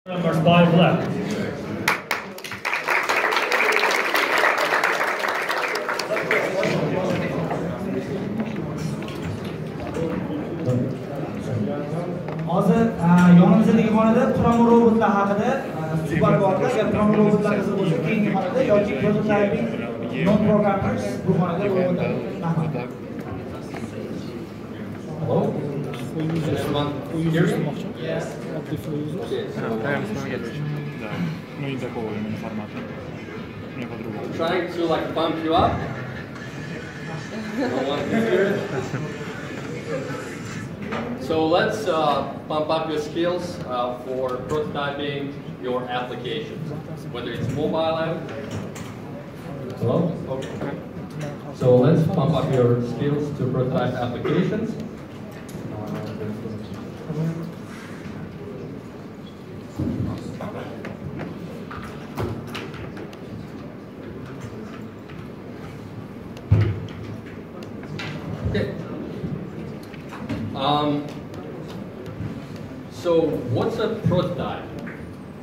Members by Vlad. Hozir yonimizdagi xonada Tashkent robotlar haqida suhbat bordi. Agar Tashkent robotlar qiziq bo'lsa, keyingi xonada yoki prototyping non-programmers bu xonada bo'ladi. Hello? Anyone hear me? Yes. I'm trying to like pump you up. I want to hear it. So let's pump up your skills for prototyping your applications, whether it's mobile app. Hello? Okay. So let's pump up your skills to prototype applications. Okay. So what's a prototype?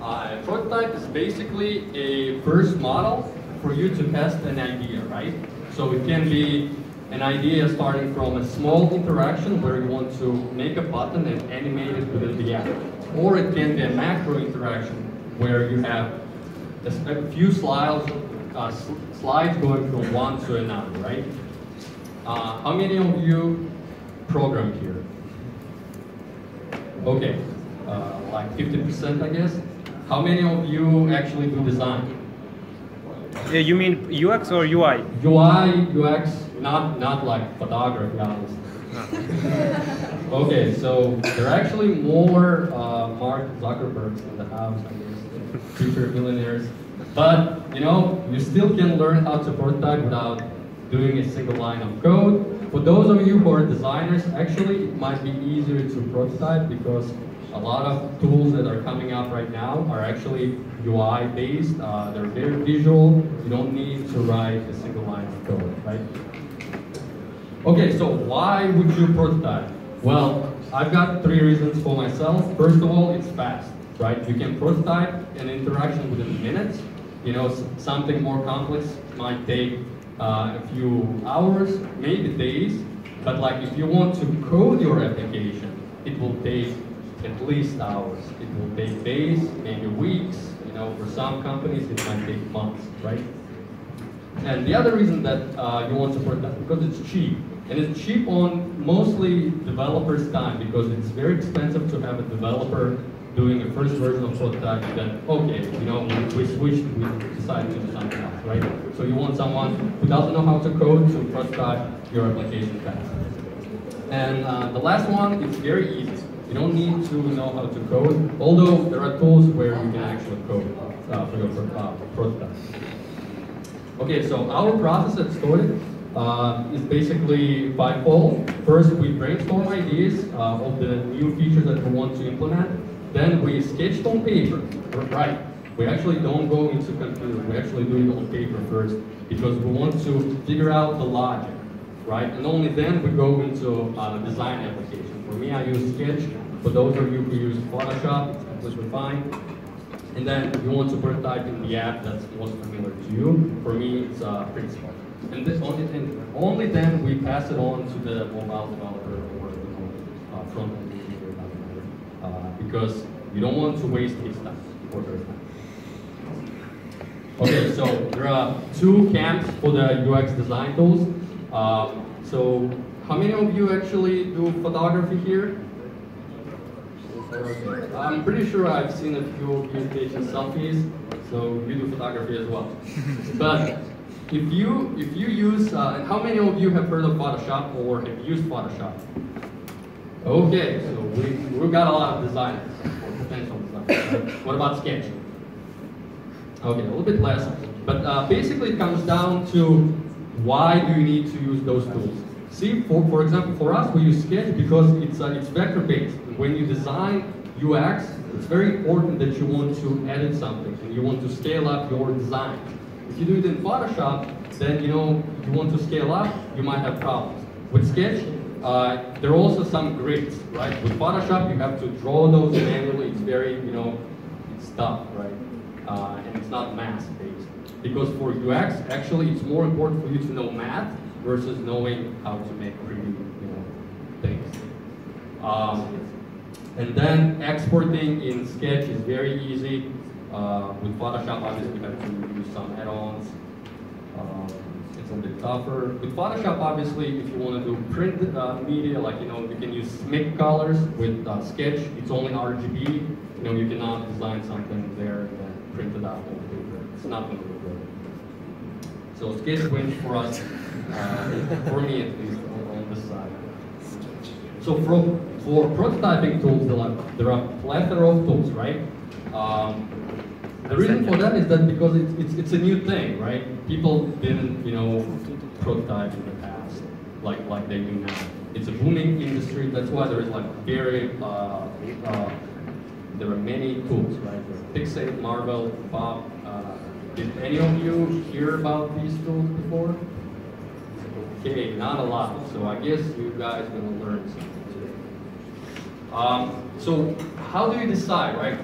A prototype is basically a first model for you to test an idea, right? So it can be an idea starting from a small interaction where you want to make a button and animate it within the app. Or it can be a macro interaction where you have a few slides going from one to another, right? How many of you program here? Okay, like 50%, I guess. How many of you actually do design? You mean UX or UI? UI, UX, not like photography, honestly. Okay, so there are actually more Mark Zuckerbergs in the house, I guess, future millionaires. But, you know, you still can learn how to prototype without doing a single line of code. For those of you who are designers, actually it might be easier to prototype because a lot of tools that are coming out right now are actually UI based. They're very visual. You don't need to write a single line of code, right? Okay, so why would you prototype? Well, I've got 3 reasons for myself. First of all, it's fast, right? You can prototype an interaction within minutes. You know, something more complex might take a few hours, maybe days, but like if you want to code your application, it will take at least hours. It will take days, maybe weeks. You know, for some companies it might take months, right? And the other reason that you want to prototype, because it's cheap. And it's cheap on mostly developers' time, because it's very expensive to have a developer doing a first version of prototype, then okay, you know, we switched, we decided to do something else, right? So you want someone who doesn't know how to code to prototype your application fast. And the last one, it's very easy. You don't need to know how to code, although there are tools where you can actually code for your prototype. Okay, so our process at Story is basically 5-fold. First, we brainstorm ideas of the new features that we want to implement. Then we sketched on paper, right? We actually don't go into computer. We actually do it on paper first because we want to figure out the logic, right? And only then we go into design application. For me, I use Sketch. For those of you who use Photoshop, it's completely fine. And then you want to prototype in the app that's most familiar to you. For me, it's Principal. And this only then we pass it on to the mobile developer or the front-end engineer, because you don't want to waste his time or their time. Okay, so there are 2 camps for the UX design tools. So how many of you actually do photography here? I'm pretty sure I've seen a few of you taking selfies, so you do photography as well. But if you use, and how many of you have heard of Photoshop or have used Photoshop? Okay, so we've got a lot of designers, or potential designers. Right? What about Sketch? Okay, a little bit less. But basically it comes down to why do you need to use those tools? See, for example, for us we use Sketch because it's vector-based. When you design UX, it's very important that you want to edit something and you want to scale up your design. If you do it in Photoshop, then you want to scale up, you might have problems. With Sketch, there are also some grids, right? With Photoshop, you have to draw those manually. It's very, stuff, right? And it's not math-based. Because for UX, actually, it's more important for you to know math versus knowing how to make pretty, things. And then exporting in Sketch is very easy. With Photoshop, obviously, we have to use some add-ons. It's a bit tougher. With Photoshop, obviously, if you want to do print media, like, you can use SMIC colors. With Sketch, it's only RGB. You cannot design something there and then print it out on paper. It's not going to look good. So Sketch wins for us, for me at least, on this side. So for prototyping tools, there are a plethora of tools, right? The reason for that is that because it's a new thing, right? People didn't, prototype in the past like they do now. It's a booming industry. That's why there is there are many tools, right? Dacide, Marvel, Bob. Did any of you hear about these tools before? Okay, not a lot. So I guess you guys are going to learn something today. So how do you decide, right?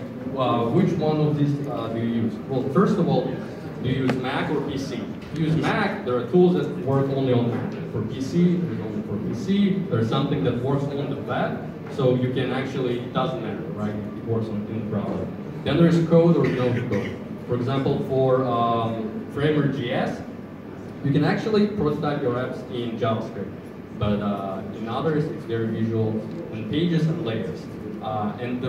Which one of these do you use? Well, first of all, do you use Mac or PC? If you use Mac, there are tools that work only on Mac. For PC, there's only for PC. There's something that works on the web, so you can actually, it doesn't matter, right? It works in the browser. Then there's code or no code. For example, for Framer.js, you can actually prototype your apps in JavaScript, but in others, it's very visual in pages and layers. And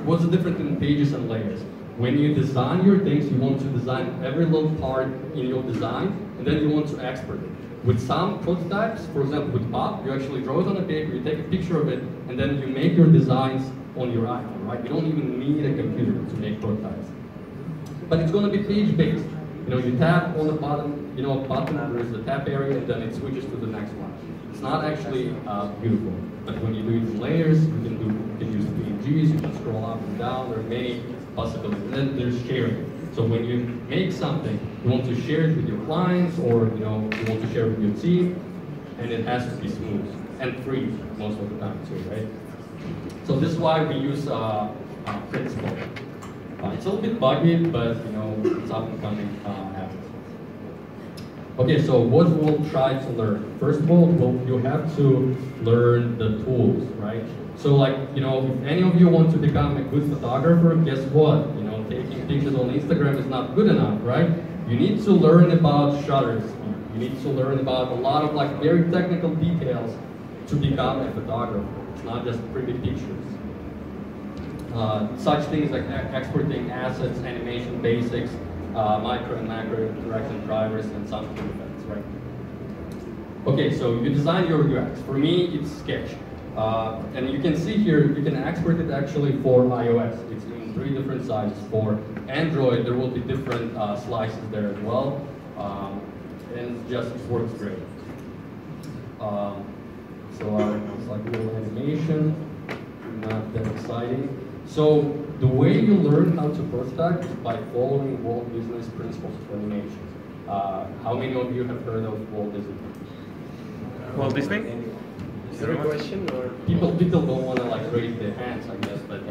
what's the difference in pages and layers? When you design your things, you want to design every little part in your design, and then you want to export it. With some prototypes, for example, with Bob, you actually draw it on a paper, you take a picture of it, and then you make your designs on your iPhone, right? You don't even need a computer to make prototypes. But it's going to be page-based. You tap on the bottom, button, there's the tap area, and then it switches to the next one. It's not actually beautiful. But when you do it in layers, you can use PNGs, you can scroll up and down, there are many possibilities. And then there's sharing. So when you make something, you want to share it with your clients, or you want to share it with your team, and it has to be smooth and free most of the time too, right? So this is why we use Principle. It's a little bit buggy, but it's up and coming habit. Okay, so what we'll try to learn. First of all, you have to learn the tools, right? So if any of you want to become a good photographer, guess what? Taking pictures on Instagram is not good enough, right? You need to learn about shutter speed. You need to learn about a lot of very technical details to become a photographer. It's not just pretty pictures. Such things like exporting assets, animation basics, micro and macro interaction drivers, and some effects, right? Okay, so you design your UX. For me, it's Sketch. And you can see here, you can export it actually for iOS. It's in 3 different sizes. For Android, there will be different slices there as well. And it works great. So it's like a little animation, not that exciting. So the way you learn how to prototype is by following Walt Disney's principles of animation. How many of you have heard of Walt Disney? Walt Disney? Is there a question or? People don't want to raise their hands, I guess, but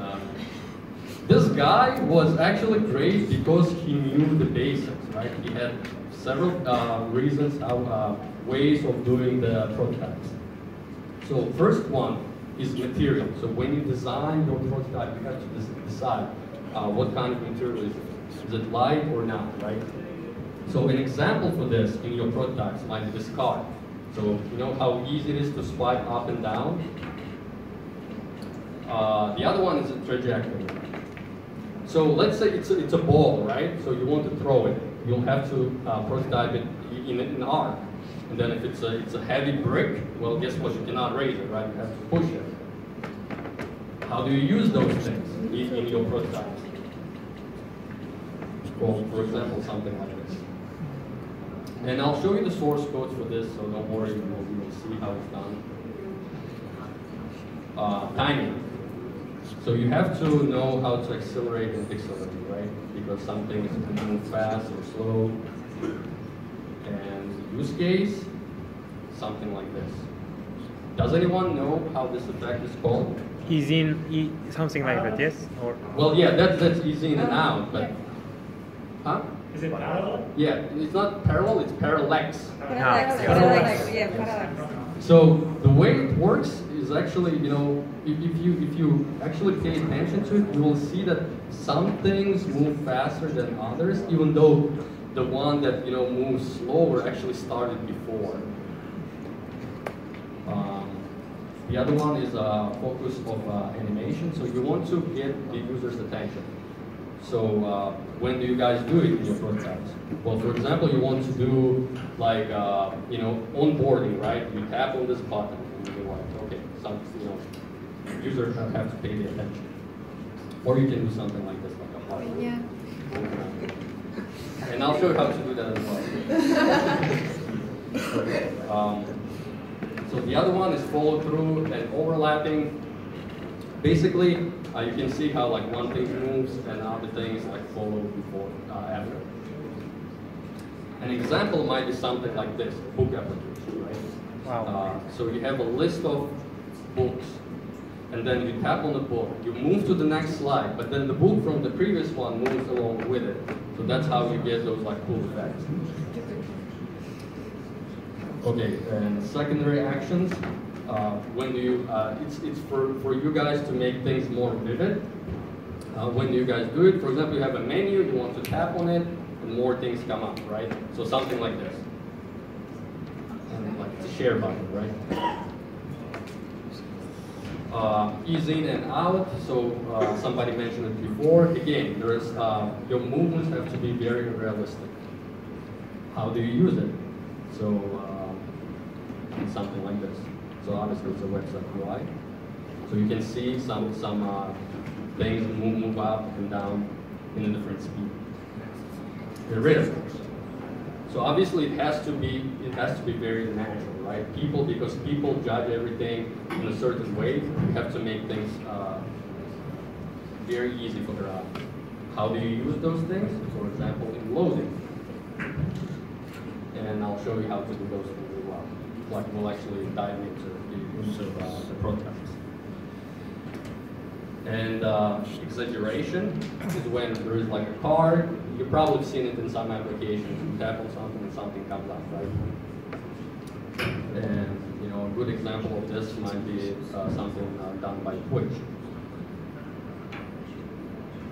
this guy was actually great because he knew the basics, right? He had several reasons, ways of doing the prototypes. So first one is material. So when you design your prototype, you have to decide what kind of material is it. Is it light or not, right? So an example for this in your prototypes might be this card. So you know how easy it is to swipe up and down? The other one is a trajectory. So let's say it's a ball, right? So you want to throw it. You'll have to prototype it in an arc. And then if it's a heavy brick, well, guess what? You cannot raise it, right? You have to push it. How do you use those things in your prototypes? Well, for example, something like this. And I'll show you the source code for this, so don't worry, you will see how it's done. Timing. So you have to know how to accelerate and decelerate, right? Because some things can move fast or slow. And use case, something like this. Does anyone know how this effect is called? Is in something like that, yes? Or Well, yeah, that's easy in and out, but huh? Is it parallel? Yeah, it's not parallel, it's parallax. Parallax, yeah, parallax. So the way it works is actually, you know, if you actually pay attention to it, you will see that some things move faster than others, even though the one that, you know, moves slower actually started before. The other one is focus of animation. So you want to get the user's attention. So when do you guys do it in your prototypes? Well, for example, you want to do like you know, onboarding, right? You tap on this button and you're like, okay, some, you know, users have to pay the attention. Or you can do something like this, like a heart. Yeah. And I'll show you how to do that as well. So the other one is follow through and overlapping. Basically, you can see how like one thing moves and other things like follow before, after. An example might be something like this, book application, right? wow. So you have a list of books, and then you tap on the book, you move to the next slide, but then the book from the previous one moves along with it. So that's how you get those like cool effects. Okay, and secondary actions. When do you? It's for you guys to make things more vivid. When do you guys do it? For example, you have a menu, you want to tap on it, and more things come up, right? So something like this. And like the share button, right? Ease in and out. So somebody mentioned it before. Again, there's your movements have to be very realistic. How do you use it? So something like this. So obviously it's a website UI. So you can see some things move up and down in a different speed. The rhythm. So obviously it has to be very natural, right? Because people judge everything in a certain way, you have to make things very easy for their eye. How do you use those things? For example, in loading. And I'll show you how to do those things as well. Like we'll actually dive into the use of the prototypes. And exaggeration is when there is like a card. You've probably seen it in some applications. You tap on something and something comes up, right? And you know, a good example of this might be something done by Twitch.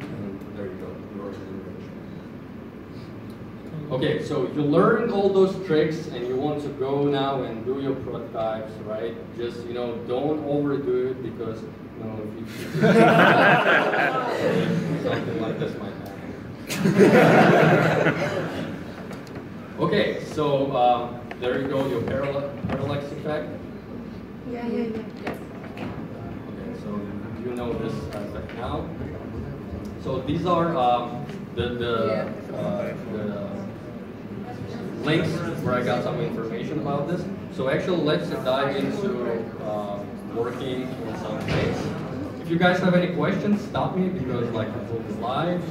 And there you go. Okay, so you learned all those tricks and you want to go now and do your prototypes, right? Just, you know, don't overdo it because, you know, if you something like this might happen. Okay, so there you go, your parallax effect. Yeah. Okay, so you know this effect now. So these are the links where I got some information about this. So actually, let's dive into working in some things. If you guys have any questions, stop me because like it will be live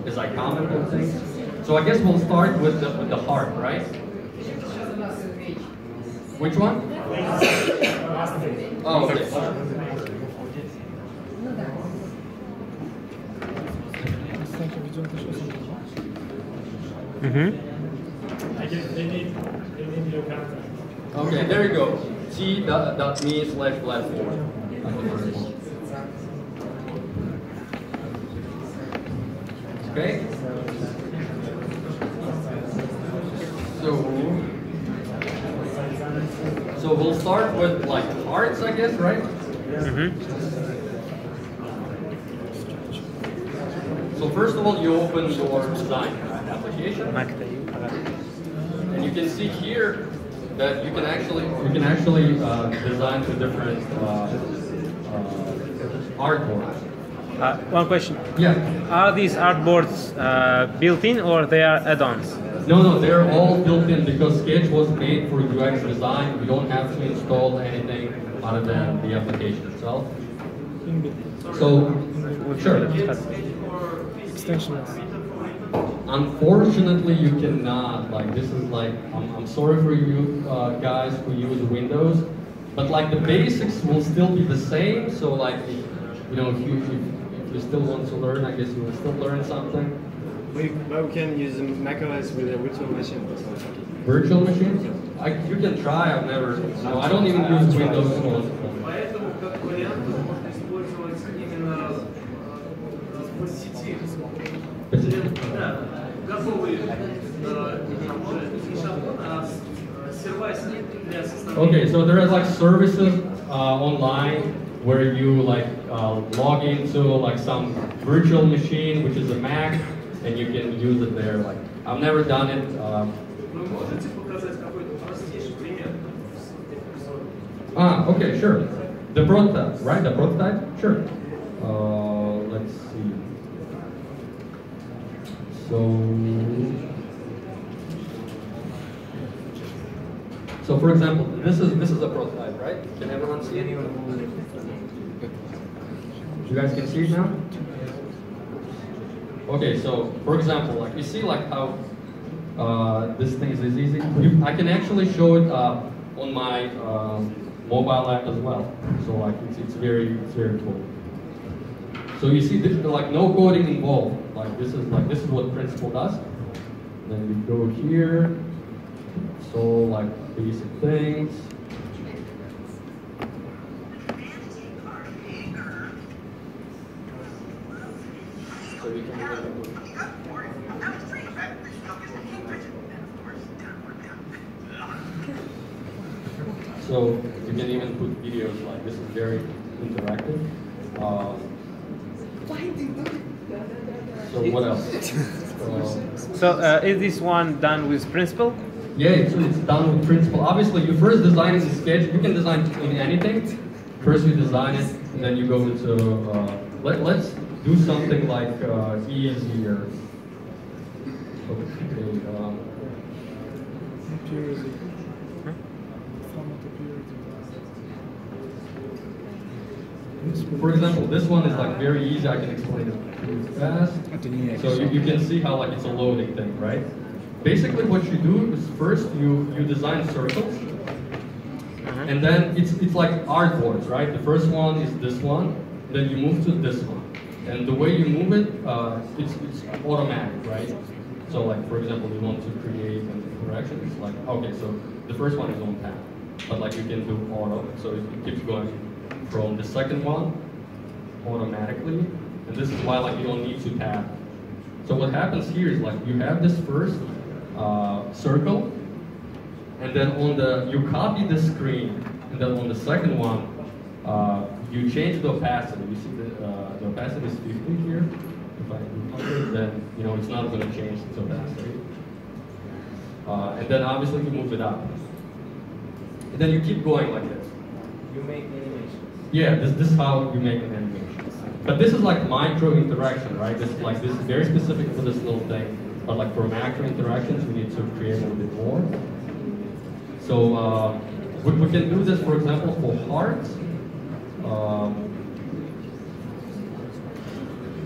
as I comment on things. So I guess we'll start with the heart, right? Which one? Oh, okay. They need your character. Okay, there you go. t.me/platform. Okay. So we'll start with like hearts, I guess, right? So first of all, you open your design application, and you can see here that you can actually design the different artboards. One question. Yeah. Are these artboards built-in or they are add-ons? No, they're all built in because Sketch was made for UX design. You don't have to install anything other than the application itself. So, sure. Unfortunately, you cannot. Like, this is like, I'm sorry for you guys who use Windows. but like the basics will still be the same. So like, you know, if you still want to learn, I guess you will still learn something. We can use macOS with a virtual machine or something. Virtual machines? You can try. I've never. No, I don't even use Windows Phone. Поэтому как вариант можно использовать именно сети. Да, готовые не шаблон, а сервисы для составления. Okay, so there is like services online where you like log into like some virtual machine, which is a Mac, and you can use it there. Like I've never done it. Вы можете показать какой-то простейший пример? Okay, sure. The prototype, right? The prototype? Sure. Let's see. So for example, this is a prototype, right? Can everyone see it? You guys can see it now? Okay, so for example, like you see like how this thing is easy. I can actually show it on my mobile app as well. So like it's very cool. So you see, this, like no coding involved. Like this is what Principal does. Then we go here. So like basic things. So you can even put videos like this is very interactive. So what else? Is this one done with Principal? Yeah, it's done with Principal. Obviously, you first design in the sketch. You can design in anything. First you design it, and then you go into. Let's do something like easier. For example, this one is like very easy. I can explain it really fast. So you can see how like it's a loading thing, right? Basically, what you do is first you design circles, and then it's like artboards, right? The first one is this one, then you move to this one, and the way you move it, it's automatic, right? So like for example, you want to create an interaction. It's like okay, so the first one is on tap, but like you can do auto, so it keeps going from the second one automatically, and this is why like you don't need to tap. So what happens here is like you have this first circle, and then you copy the screen, and then on the second one you change the opacity. You see the opacity is 50 here. If I do 100, then you know it's not going to change its opacity. And then obviously you move it up, and then you keep going like this. You make animations. Yeah, this is how you make an animation. But this is like micro interaction, right? This is very specific for this little thing. But like for macro interactions, we need to create a little bit more. So we can do this, for example, for hearts.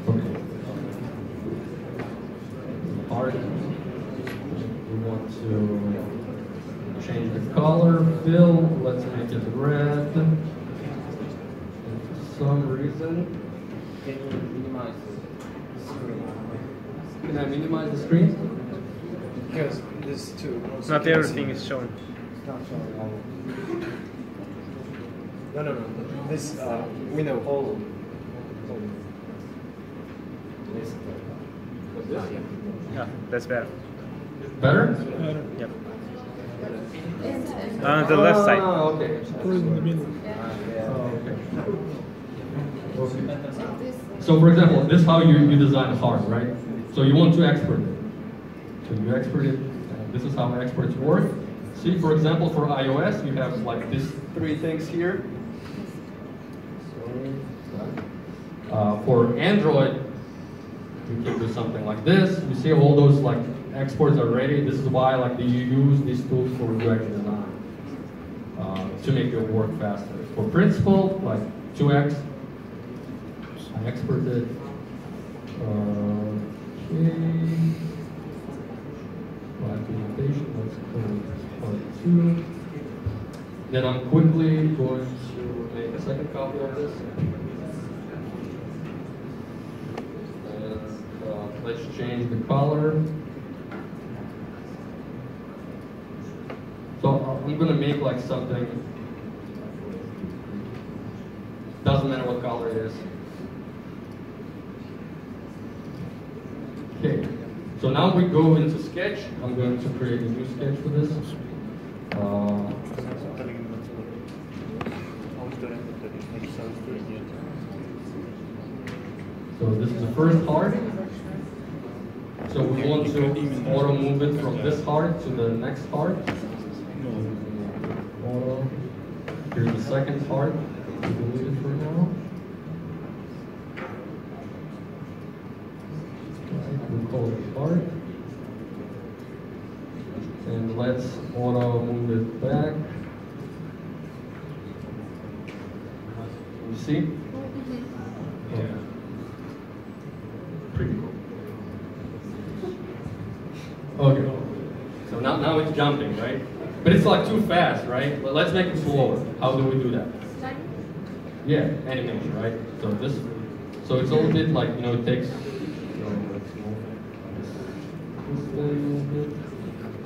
Okay. Heart. We want to change the color, fill. Let's make it red. For some reason. Can you minimize the screen? Can I minimize the screen? Because this too. Not everything is shown. It's not showing all. No. This window whole. This. Yeah, that's better. Better? Yep. On the left side. Okay. Okay. So for example, this is how you design a heart, right? So you want to export it. So you export it. This is how exports work. See, for example, for iOS, you have like these three things here. For Android, you can do something like this. You see all those like exports are ready. This is why like you use these tools for UX design to make your work faster. For Principal, like 2x, I exported. Okay. Implementation. Let's go part 2. Then I'm quickly going to make a second copy of this. And let's change the color. So I'm going to make like something, doesn't matter what color it is. Okay, so now we go into Sketch. I'm going to create a new sketch for this. So this is the first heart. So we want to auto move it from this heart to the next heart. Auto. Here's the second heart. Delete it for now. We'll call it heart. And let's auto move it back. You see? Yeah. Pretty cool. Okay. So now it's jumping, right? But it's like too fast, right? But let's make it slower. How do we do that? Yeah, animation, right? So so it's a little bit like, it takes.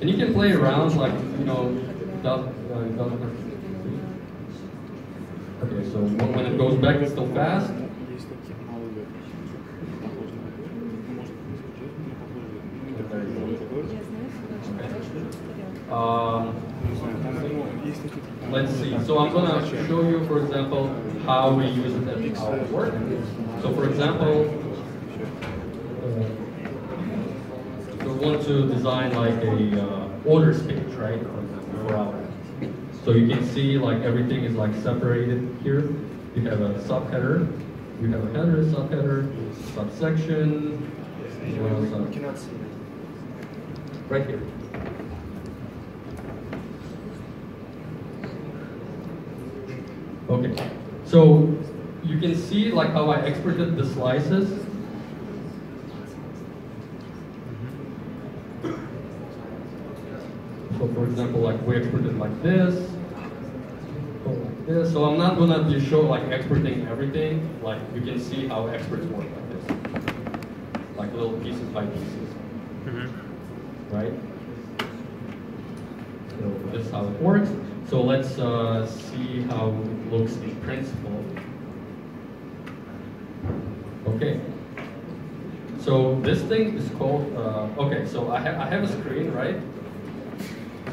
And you can play around like, okay, so when it goes back, it's still fast. Let's see. So I'm going to show you, for example, how we use it at our work. So for example, we want to design like a orders page, right? For our. So you can see like everything is like separated here. You have a subheader, you have a header, subheader, subsection. We cannot see it. Right here. Okay, so you can see like how I exported the slices. So for example, like we exported like this, or like this. So I'm not gonna show like exporting everything. Like you can see how exports work like this, like little pieces by pieces, right? So this is how it works. So let's see how it looks in principle. Okay. So this thing is called, okay, so I have a screen, right?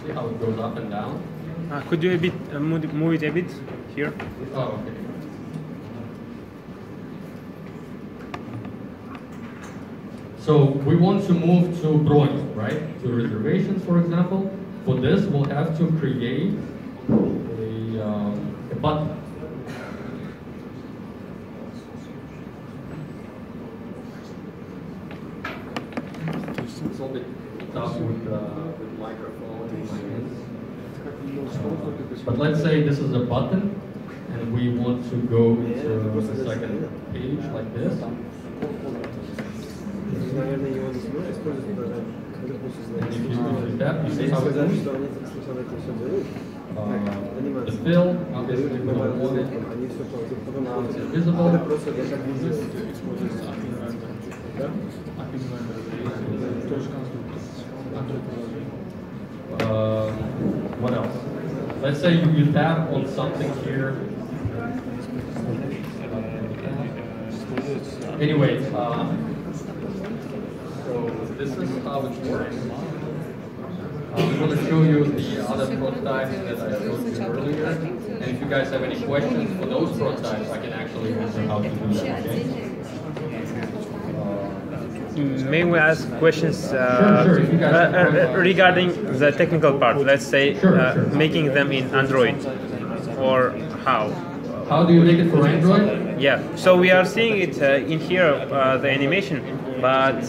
See how it goes up and down? Could you move it a bit here? Oh, okay. So we want to move to bronze, right? To reservations, for example. For this, we'll have to create a button. It's a little bit tough with microphone in my hands. But let's say this is a button, and we want to go into the second page like this. And if you do that, you see how it moves? The fill, obviously we don't want it. It's invisible. What else? Let's say you tap on something here. Anyway, so this is how it works. I'm going to show you the other prototypes that I showed you earlier. And if you guys have any questions for those prototypes, I can actually answer how to do that. Okay? May we ask questions Sure. If you guys regarding the technical part? Let's say Sure. making them in Android, or how? How do you make it for Android? Yeah. So we are seeing it in here, the animation, but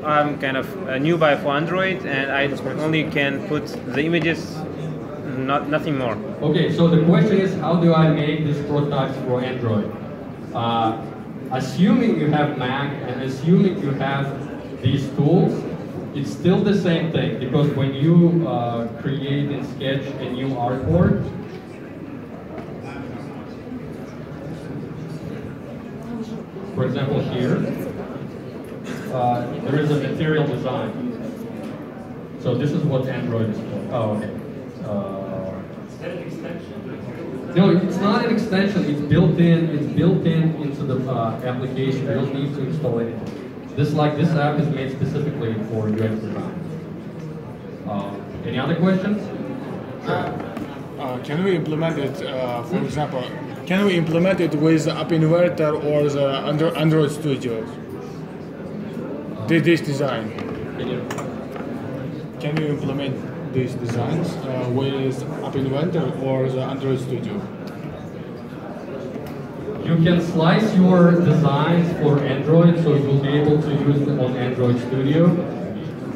I'm kind of a new buy for Android, and I only can put the images, nothing more. Okay, so the question is, how do I make these prototypes for Android? Assuming you have Mac and assuming you have these tools, it's still the same thing, because when you create in Sketch a new artboard, For example, here, there is a material design. So this is what Android is for. Oh, okay. No, it's not an extension. It's built in. It's built in into the application. You don't need to install anything. This app is made specifically for UX design. Any other questions? Can we implement it, for example, can we implement it with the App Inverter or the Android Studio? This design. Can you implement these designs with App Inventor or the Android Studio? You can slice your designs for Android, so you'll be able to use them on Android Studio.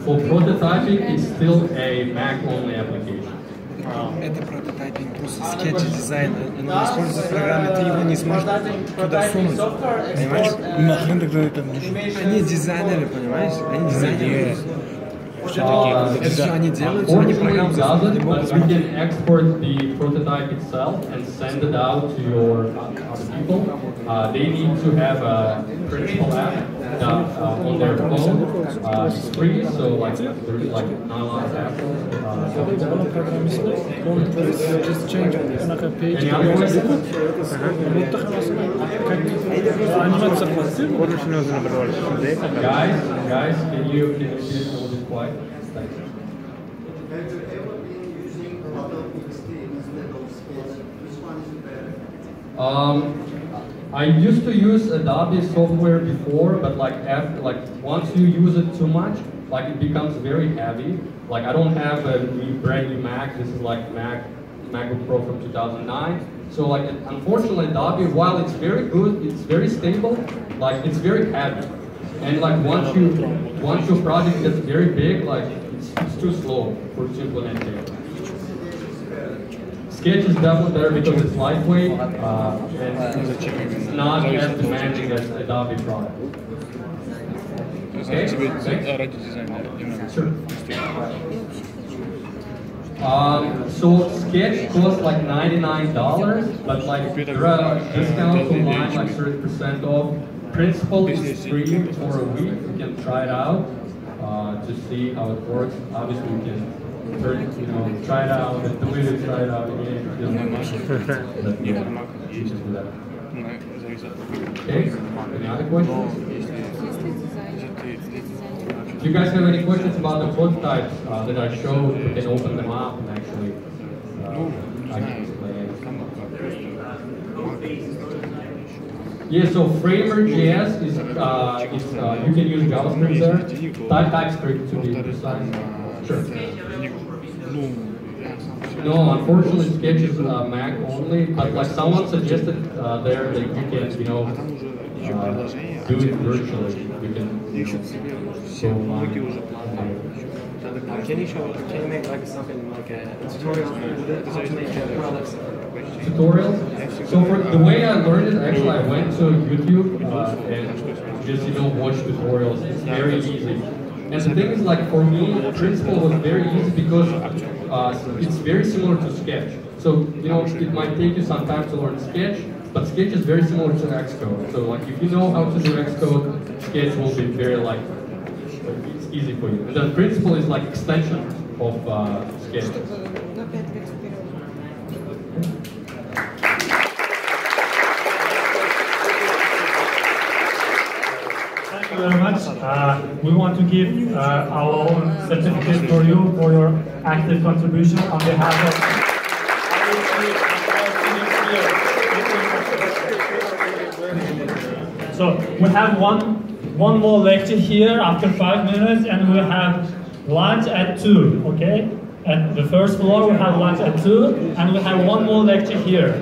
For prototyping, it's still a Mac-only application. Это прототипинг, просто скетч дизайна. Но используя программы, ты его не сможешь туда сунуть. Понимаешь? Нахрен тогда это нужно? Они дизайнеры, понимаешь? Они дизайнеры. Это все они делают, они программу doesn't, but we can export the prototype itself and send it out to your other people. They need to have a principal app on their phone. It's free, so like there's like not a lot of apps. Just change it. Any other questions? Guys, can you be a little bit quiet? Thanks. I used to use Adobe software before, but once you use it too much, it becomes very heavy. Like I don't have a brand new Mac. This is like MacBook Pro from 2009. So unfortunately, Adobe, while it's very good, it's very stable. It's very heavy, and once your project gets very big, it's too slow to implement it. Sketch is definitely better because it's lightweight and it's not as demanding as Adobe product. Okay? Sure. So Sketch costs like $99, but there are discounts online, 30% off. Principal is free for a week. You can try it out to see how it works. Obviously, you can try it out and delete it, try it out again. Okay. Any other questions? If you guys have any questions about the prototypes that I showed, you can open them up and actually I can explain. Yeah, so Framer.js is you can use JavaScript there. TypeScript to be precise. Sure. No, unfortunately, Sketch is Mac only. But someone suggested there that you can, do it virtually. You can. Can you make something like a tutorial how to make PARALLAX? Tutorials? So for the way I learned it, actually I went to YouTube and just watch tutorials. It's very easy. And the thing is, for me, the principle was very easy because it's very similar to Sketch. So it might take you some time to learn Sketch, but Sketch is very similar to Xcode. So if you know how to do Xcode, Sketch will be very it's easy for you. And the principle is extension of Sketch. Thank you very much. We want to give our own certificate for you for your active contribution on behalf of. So we have one more lecture here after 5 minutes, and we have lunch at 2. Okay, at the first floor we have lunch at 2, and we have one more lecture here.